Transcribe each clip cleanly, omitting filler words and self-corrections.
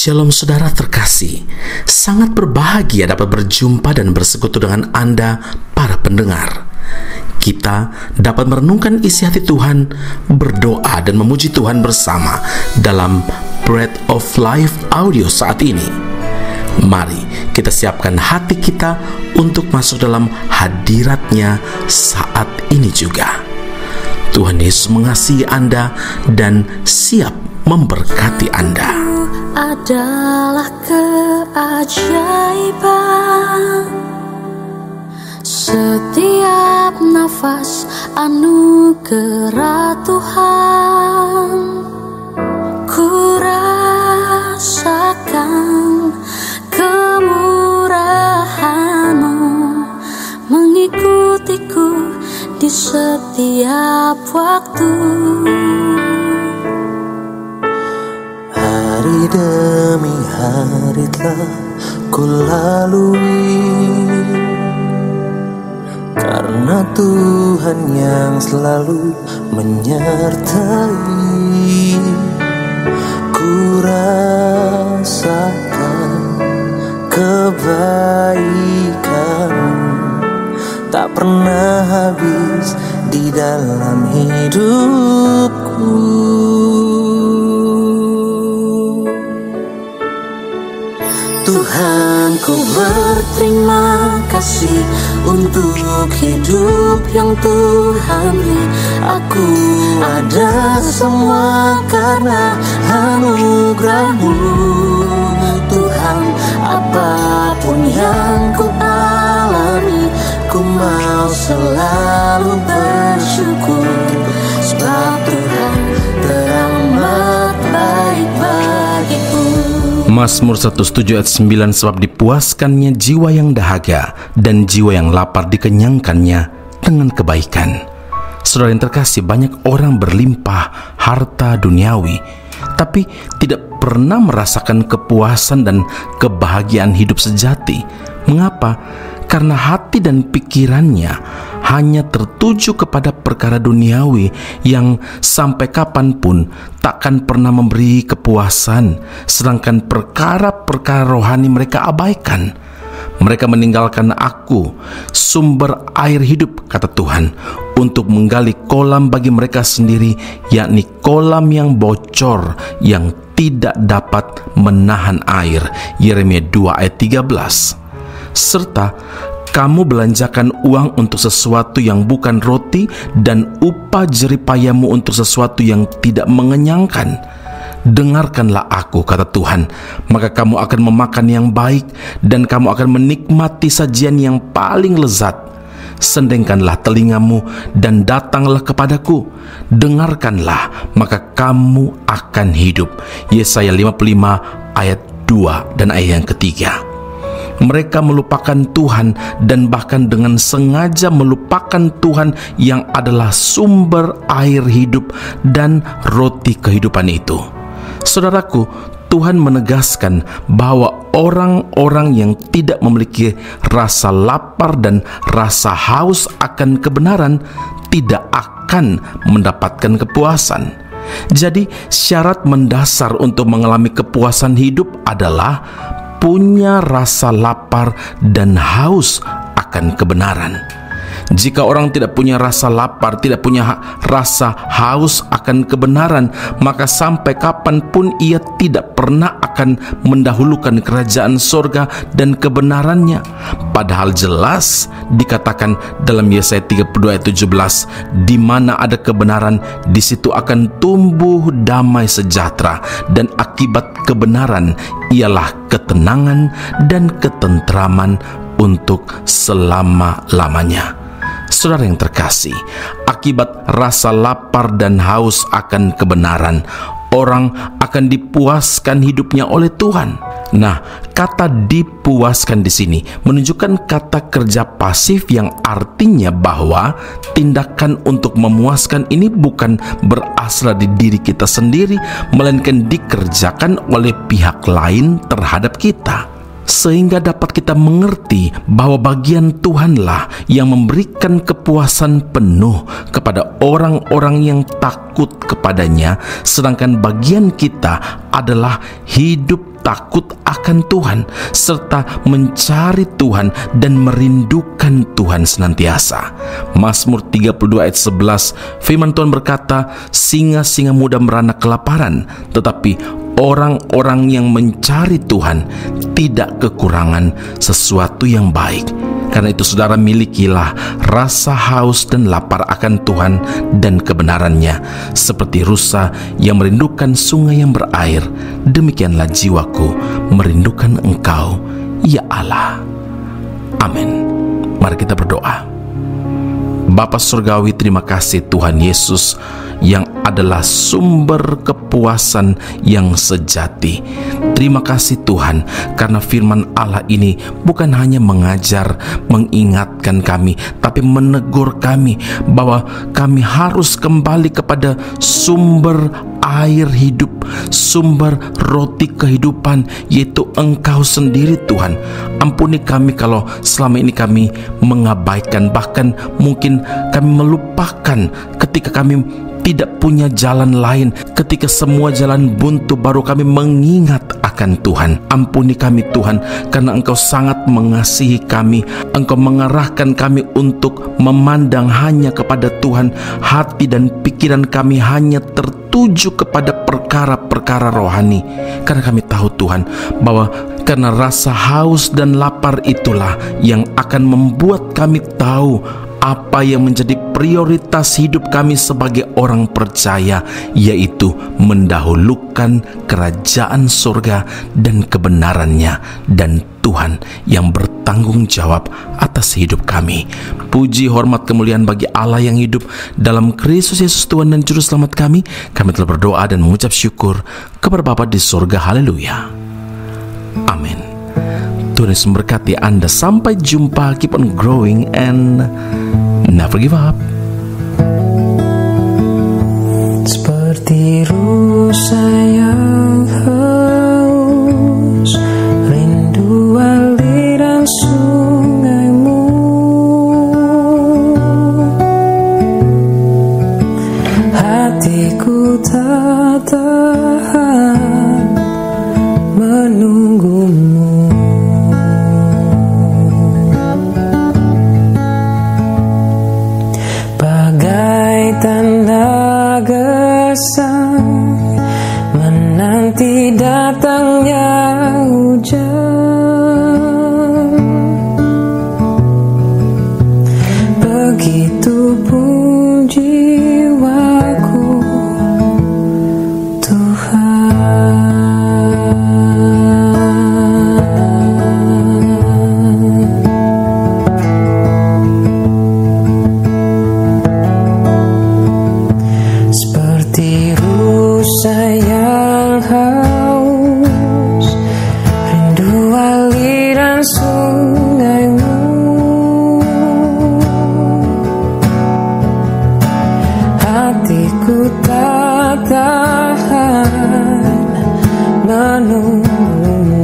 Shalom saudara terkasih, sangat berbahagia dapat berjumpa dan bersekutu dengan Anda para pendengar. Kita dapat merenungkan isi hati Tuhan, berdoa dan memuji Tuhan bersama dalam Bread of Life audio saat ini. Mari kita siapkan hati kita untuk masuk dalam hadirat-Nya saat ini juga. Tuhan Yesus mengasihi Anda dan siap memberkati Anda. Adalah keajaiban, setiap nafas anugerah Tuhan. Ku rasakan kemurahan-Mu mengikutiku di setiap waktu. Hari demi hari telah ku lalui, karena Tuhan yang selalu menyertai. Ku rasakan kebaikan-Mu tak pernah habis di dalam hidupku. Tuhan, ku berterima kasih untuk hidup yang Tuhan beri. Aku ada semua karena anugerah-Mu, Tuhan. Apapun yang ku alami, ku mau selalu bersyukur, sebab Tuhan teramat baik bagiku. Mazmur 107 ayat 9, sebab dipuaskannya jiwa yang dahaga dan jiwa yang lapar dikenyangkannya dengan kebaikan. Saudara yang terkasih, banyak orang berlimpah harta duniawi, tapi tidak pernah merasakan kepuasan dan kebahagiaan hidup sejati. Mengapa? Karena hati dan pikirannya hanya tertuju kepada perkara duniawi yang sampai kapanpun takkan pernah memberi kepuasan, sedangkan perkara-perkara rohani mereka abaikan. Mereka meninggalkan Aku, sumber air hidup, kata Tuhan, untuk menggali kolam bagi mereka sendiri, yakni kolam yang bocor, yang tidak dapat menahan air. Yeremia 2 ayat 13. Serta kamu belanjakan uang untuk sesuatu yang bukan roti, dan upah jeripayamu untuk sesuatu yang tidak mengenyangkan. Dengarkanlah Aku, kata Tuhan, maka kamu akan memakan yang baik, dan kamu akan menikmati sajian yang paling lezat. Sendengkanlah telingamu dan datanglah kepadaku. Dengarkanlah, maka kamu akan hidup. Yesaya 55 ayat 2 dan ayat yang ketiga. Mereka melupakan Tuhan, dan bahkan dengan sengaja melupakan Tuhan yang adalah sumber air hidup dan roti kehidupan itu. Saudaraku, Tuhan menegaskan bahwa orang-orang yang tidak memiliki rasa lapar dan rasa haus akan kebenaran tidak akan mendapatkan kepuasan. Jadi, syarat mendasar untuk mengalami kepuasan hidup adalah punya rasa lapar dan haus akan kebenaran. Jika orang tidak punya rasa lapar, tidak punya rasa haus akan kebenaran, maka sampai kapanpun ia tidak pernah akan mendahulukan kerajaan sorga dan kebenarannya. Padahal jelas dikatakan dalam Yesaya 32 ayat 17, di mana ada kebenaran, di situ akan tumbuh damai sejahtera, dan akibat kebenaran ialah ketenangan dan ketentraman untuk selama-lamanya. Saudara yang terkasih, akibat rasa lapar dan haus akan kebenaran, orang akan dipuaskan hidupnya oleh Tuhan. Nah, kata dipuaskan di sini menunjukkan kata kerja pasif yang artinya bahwa tindakan untuk memuaskan ini bukan berasal dari diri kita sendiri, melainkan dikerjakan oleh pihak lain terhadap kita. Sehingga dapat kita mengerti bahwa bagian Tuhanlah yang memberikan kepuasan penuh kepada orang-orang yang takut kepadanya, sedangkan bagian kita adalah hidup takut akan Tuhan, serta mencari Tuhan dan merindukan Tuhan senantiasa. Mazmur 32 ayat 11, firman Tuhan berkata, singa-singa muda merana kelaparan, tetapi orang-orang yang mencari Tuhan tidak kekurangan sesuatu yang baik. Karena itu saudara, milikilah rasa haus dan lapar akan Tuhan dan kebenarannya, seperti rusa yang merindukan sungai yang berair. Demikianlah jiwaku merindukan Engkau, ya Allah. Amin. Mari kita berdoa. Bapa Surgawi, terima kasih Tuhan Yesus yang adalah sumber kepuasan yang sejati. Terima kasih Tuhan, karena firman Allah ini bukan hanya mengajar, mengingatkan kami, tapi menegur kami bahwa kami harus kembali kepada sumber air hidup, sumber roti kehidupan, yaitu Engkau sendiri Tuhan. Ampuni kami kalau selama ini kami mengabaikan, bahkan mungkin kami melupakan ketika kami tidak punya jalan lain, ketika semua jalan buntu baru kami mengingat akan Tuhan. Ampuni kami Tuhan, karena Engkau sangat mengasihi kami. Engkau mengarahkan kami untuk memandang hanya kepada Tuhan. Hati dan pikiran kami hanya tertuju kepada perkara-perkara rohani, karena kami tahu Tuhan bahwa karena rasa haus dan lapar itulah yang akan membuat kami tahu apa yang menjadi prioritas hidup kami sebagai orang percaya, yaitu mendahulukan kerajaan surga dan kebenarannya, dan Tuhan yang bertanggung jawab atas hidup kami. Puji, hormat, kemuliaan bagi Allah yang hidup dalam Kristus Yesus Tuhan dan Juru Selamat kami. Kami telah berdoa dan mengucap syukur kepada Bapa di surga. Haleluya. Amin. Tuhan Yesus memberkati Anda. Sampai jumpa. Keep on growing and never give up. Seperti rusa yang haus, rindu aliran sungaimu. Hatiku tak tahan menunggumu. Bagai tanda gesang menanti datangnya hujan, begitupun jiwaku Tuhan. Seperti rusa yang haus, rindu aliran sungaimu. Hatiku tak tahan menunggumu.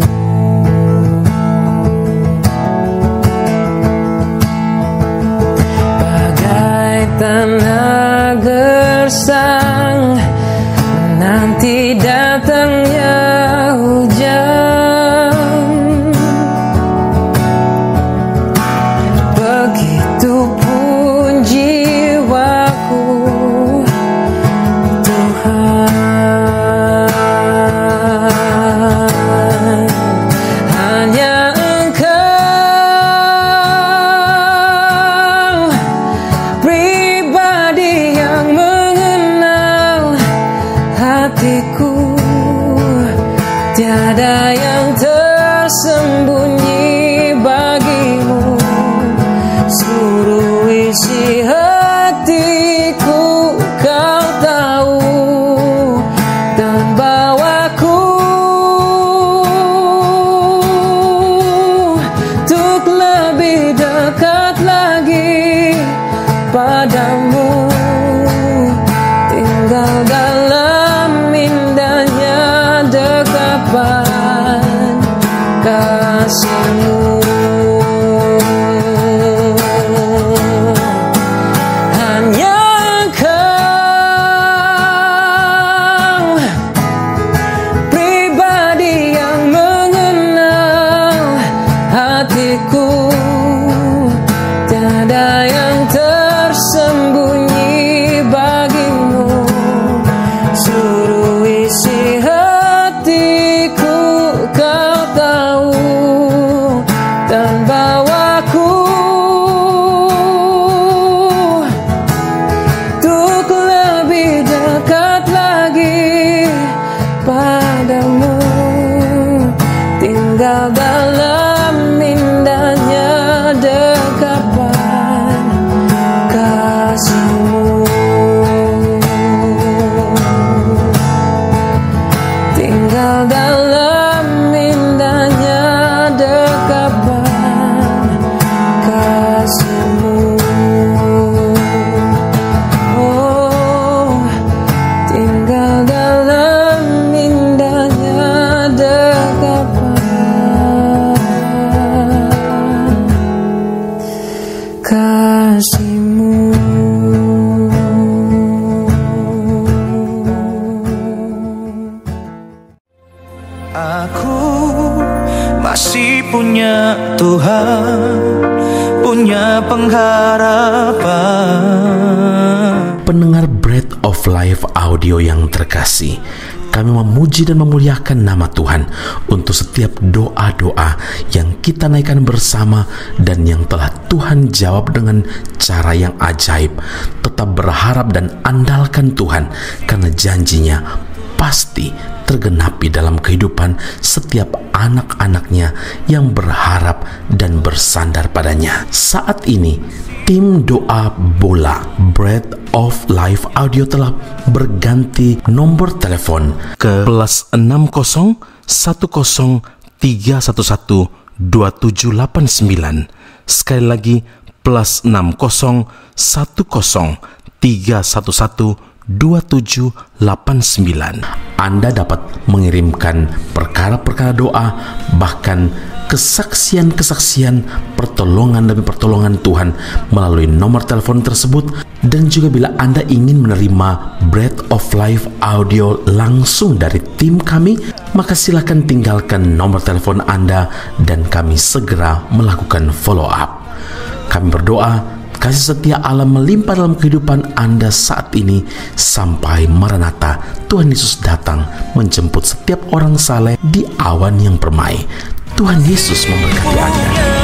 Bagai tanah gersang menanti datangnya hujan, begitupun jiwaku Tuhan. Hanya Engkau pribadi yang mengenal hatiku, tiada yang tersembunyi bagimu. Seluruh isi hatiku Kau tahu, dan bawaku untuk lebih dekat lagi padamu, tinggal dalam indahnya dekapan kasih-Mu. Hanya Engkau pribadi yang Aku masih punya Tuhan, punya pengharapan. Pendengar Bread of Life audio yang terkasih, kami memuji dan memuliakan nama Tuhan untuk setiap doa-doa yang kita naikkan bersama dan yang telah Tuhan jawab dengan cara yang ajaib. Tetap berharap dan andalkan Tuhan, karena janjinya pasti tergenapi dalam kehidupan setiap anak-anaknya yang berharap dan bersandar padanya. Saat ini, tim doa bola Bread of Life audio telah berganti nomor telepon ke +60 10 311 2789. Sekali lagi, +60 10 311 2789. Anda dapat mengirimkan perkara-perkara doa, bahkan kesaksian-kesaksian, pertolongan demi pertolongan Tuhan melalui nomor telepon tersebut. Dan juga bila Anda ingin menerima Bread of Life audio langsung dari tim kami, maka silakan tinggalkan nomor telepon Anda dan kami segera melakukan follow up. Kami berdoa kasih setia Allah melimpah dalam kehidupan Anda saat ini sampai Maranatha, Tuhan Yesus datang menjemput setiap orang saleh di awan yang permai. Tuhan Yesus memberkati Anda.